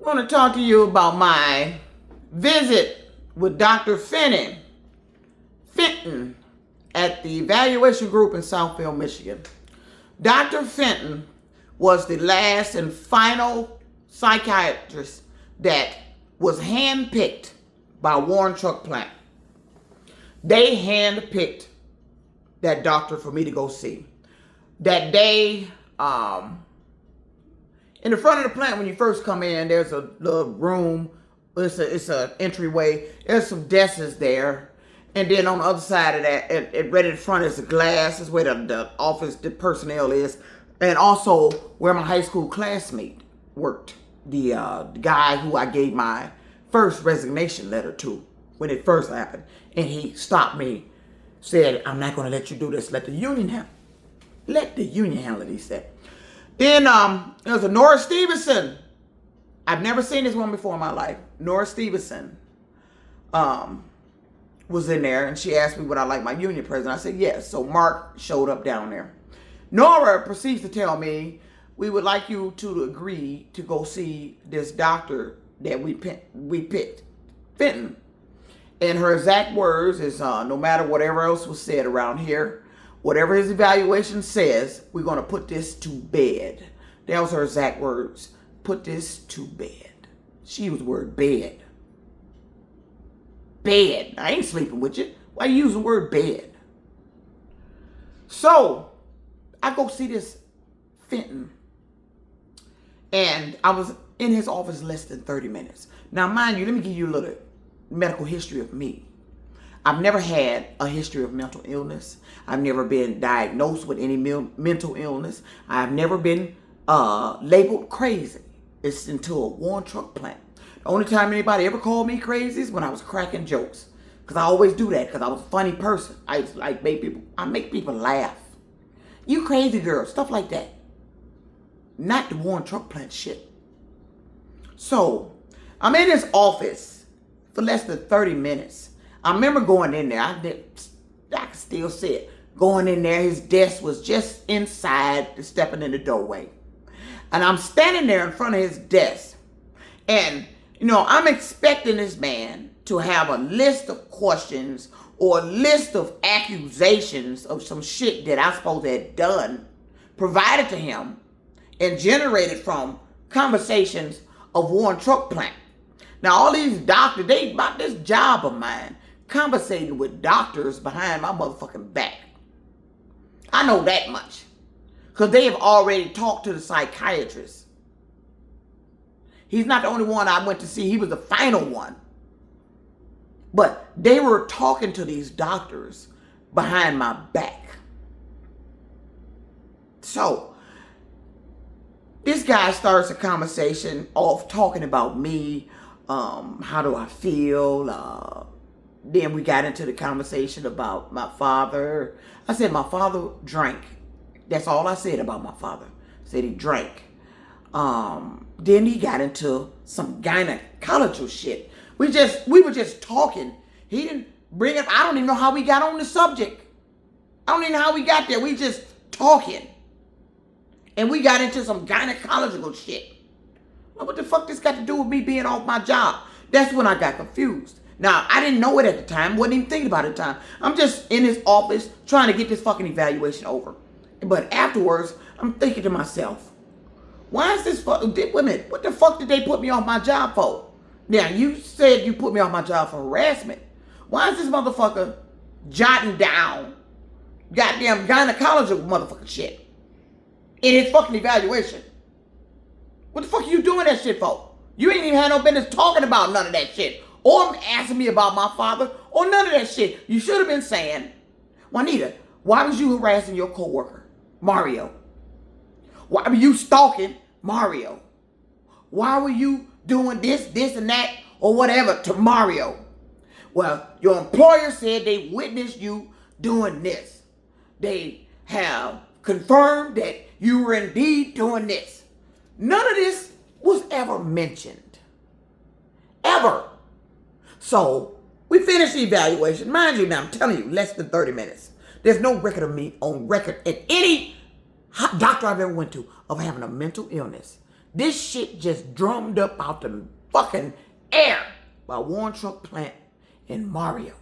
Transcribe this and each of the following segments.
I want to talk to you about my visit with Dr. Fenton at the evaluation group in Southfield, Michigan. Dr. Fenton was the last and final psychiatrist that was handpicked by Warren Truck Plant. They handpicked that doctor for me to go see. That day, in the front of the plant, when you first come in, there's a little room. It's a entryway. There's some desks there. And then on the other side of that, right in front is the glass. Is where the office, the personnel is. And also where my high school classmate worked. The guy who I gave my first resignation letter to when it first happened. And he stopped me, said, I'm not going to let you do this. Let the union handle it. Let the union handle it, he said. Then there was a Nora Stevenson. I've never seen this one before in my life. Nora Stevenson was in there, and she asked me would I like my union president. I said yes. So Mark showed up down there. Nora proceeds to tell me, we would like you to agree to go see this doctor that we picked, Fenton. And her exact words is, no matter whatever else was said around here, whatever his evaluation says, we're going to put this to bed. That was her exact words. Put this to bed. She used the word bed. Bed. I ain't sleeping with you. Why you use the word bed? So, I go see this Fenton. And I was in his office less than 30 minutes. Now, mind you, let me give you a little medical history of me. I've never had a history of mental illness. I've never been diagnosed with any mental illness. I've never been labeled crazy. It's until a Warren Truck Plant. The only time anybody ever called me crazy is when I was cracking jokes. Because I always do that because I was a funny person. I make people laugh. You crazy girl, stuff like that. Not the Warren Truck Plant shit. So, I'm in his office for less than 30 minutes. I remember going in there. I can still see it. Going in there, his desk was just inside, stepping in the doorway. And I'm standing there in front of his desk. And, I'm expecting this man to have a list of questions or a list of accusations of some shit that I supposed to have done, provided to him, and generated from conversations of Warren Truck Plant. Now, all these doctors, they about this job of mine, conversating with doctors behind my motherfucking back. I know that much. Because they have already talked to the psychiatrist. He's not the only one I went to see. He was the final one. But they were talking to these doctors behind my back. So, this guy starts a conversation off talking about me. How do I feel? Then we got into the conversation about my father. I said my father drank. That's all I said about my father. I said he drank. Then he got into some gynecological shit. We were just talking. He didn't bring it. I don't even know how we got on the subject. I don't even know how we got there. We just talking. And we got into some gynecological shit. Well, what the fuck this got to do with me being off my job? That's when I got confused. Now, I didn't know it at the time. Wasn't even thinking about it at the time. I'm just in his office trying to get this fucking evaluation over. But afterwards, I'm thinking to myself, why is this fucking... Wait a minute. What the fuck did they put me off my job for? Now, you said you put me off my job for harassment. Why is this motherfucker jotting down goddamn gynecological motherfucking shit in his fucking evaluation? What the fuck are you doing that shit for? You ain't even had no business talking about none of that shit. Or asking me about my father. Or none of that shit. You should have been saying, Juanita, why was you harassing your coworker, Mario? Why were you stalking Mario? Why were you doing this, and that, or whatever to Mario? Well, your employer said they witnessed you doing this. They have confirmed that you were indeed doing this. None of this was ever mentioned. Ever. So, we finished the evaluation. Mind you now, I'm telling you, less than 30 minutes. There's no record of me on record at any doctor I've ever went to of having a mental illness. This shit just drummed up out the fucking air by Warren Truck Plant and Mario.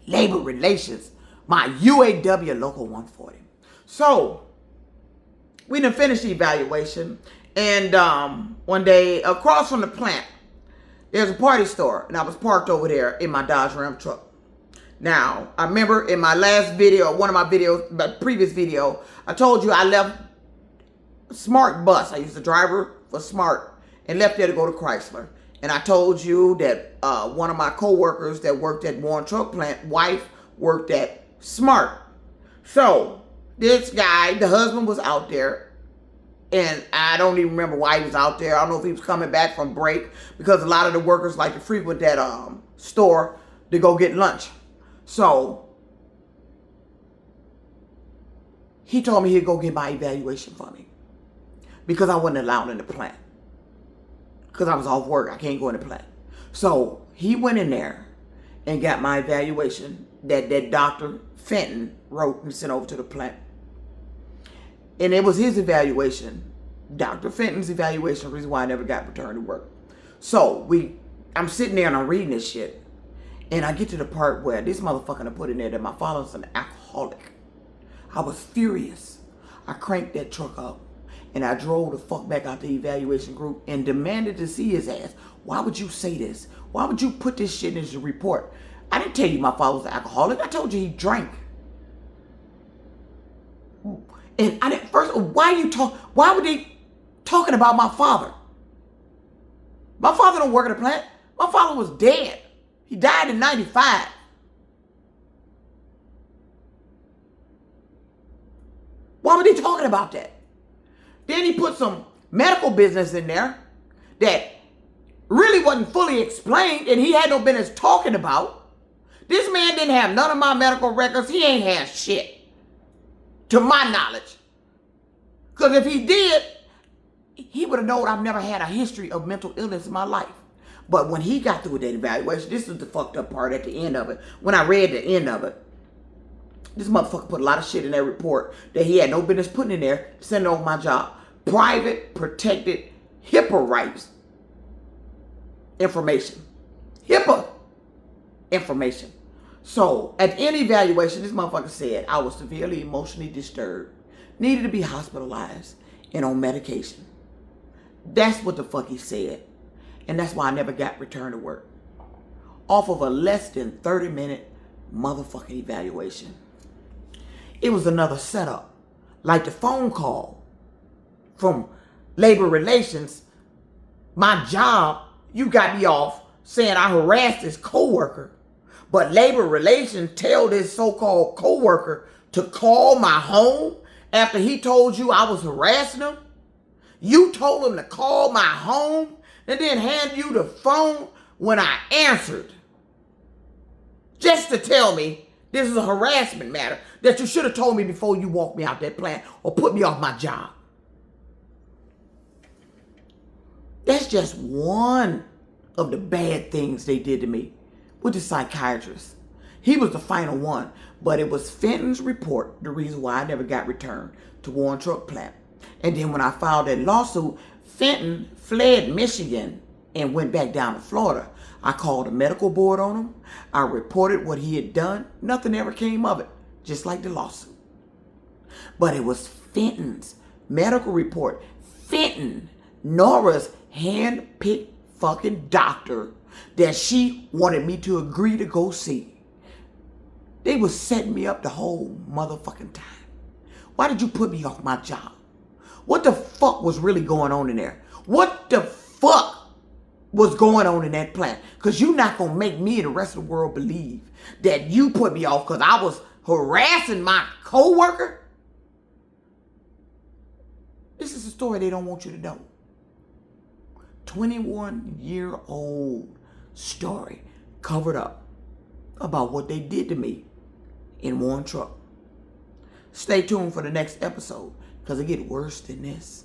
Labor Relations, my UAW Local 140. So, we done finished the evaluation, and one day, across from the plant, there's a party store, and I was parked over there in my Dodge Ram truck. Now, I remember in my last video, one of my videos, my previous video, I told you I left Smart Bus. I used to drive for Smart and left there to go to Chrysler. And I told you that one of my co-workers that worked at Warren Truck Plant, wife, worked at Smart. So, this guy, the husband was out there, and I don't even remember why he was out there. I don't know if he was coming back from break, because a lot of the workers like to frequent that store to go get lunch. So, he told me he'd go get my evaluation for me, because I wasn't allowed in the plant. Because I was off work. I can't go in the plant. So, he went in there and got my evaluation that Dr. Fenton wrote and sent over to the plant. And it was his evaluation, Dr. Fenton's evaluation, the reason why I never got returned to work. So, I'm sitting there and I'm reading this shit. And I get to the part where this motherfucker done put in there that my father's an alcoholic. I was furious. I cranked that truck up. And I drove the fuck back out the evaluation group and demanded to see his ass. Why would you say this? Why would you put this shit in his report? I didn't tell you my father was an alcoholic. I told you he drank. And I didn't, first, why were they talking about my father? My father don't work at a plant. My father was dead. He died in 95. Why were they talking about that? Then he put some medical business in there that really wasn't fully explained and he had no business talking about. This man didn't have none of my medical records. He ain't had shit, to my knowledge. Because if he did, he would have known I've never had a history of mental illness in my life. But when he got through with that evaluation, this is the fucked up part at the end of it. When I read the end of it, this motherfucker put a lot of shit in that report that he had no business putting in there, sending over my job. Private, protected, HIPAA rights information. HIPAA information. So, at the end of the evaluation, this motherfucker said I was severely emotionally disturbed, needed to be hospitalized, and on medication. That's what the fuck he said. And that's why I never got returned to work. Off of a less than 30-minute motherfucking evaluation. It was another setup. Like the phone call from Labor Relations. My job, you got me off saying I harassed this coworker. But Labor Relations tell this so-called coworker to call my home after he told you I was harassing him. You told him to call my home and then hand you the phone when I answered. Just to tell me this is a harassment matter that you should have told me before you walked me out that plant or put me off my job. That's just one of the bad things they did to me with the psychiatrist. He was the final one, but it was Fenton's report the reason why I never got returned to Warren Truck Plant. And then when I filed that lawsuit, Fenton fled Michigan and went back down to Florida. I called the medical board on him. I reported what he had done. Nothing ever came of it, just like the lawsuit. But it was Fenton's medical report. Fenton, Nora's hand-picked fucking doctor that she wanted me to agree to go see. They was setting me up the whole motherfucking time. Why did you put me off my job? What the fuck was really going on in there? What the fuck was going on in that plant? Because you're not going to make me and the rest of the world believe that you put me off because I was harassing my coworker. This is a story they don't want you to know. 21-year-old story covered up about what they did to me in Warren Truck. Stay tuned for the next episode because it gets worse than this.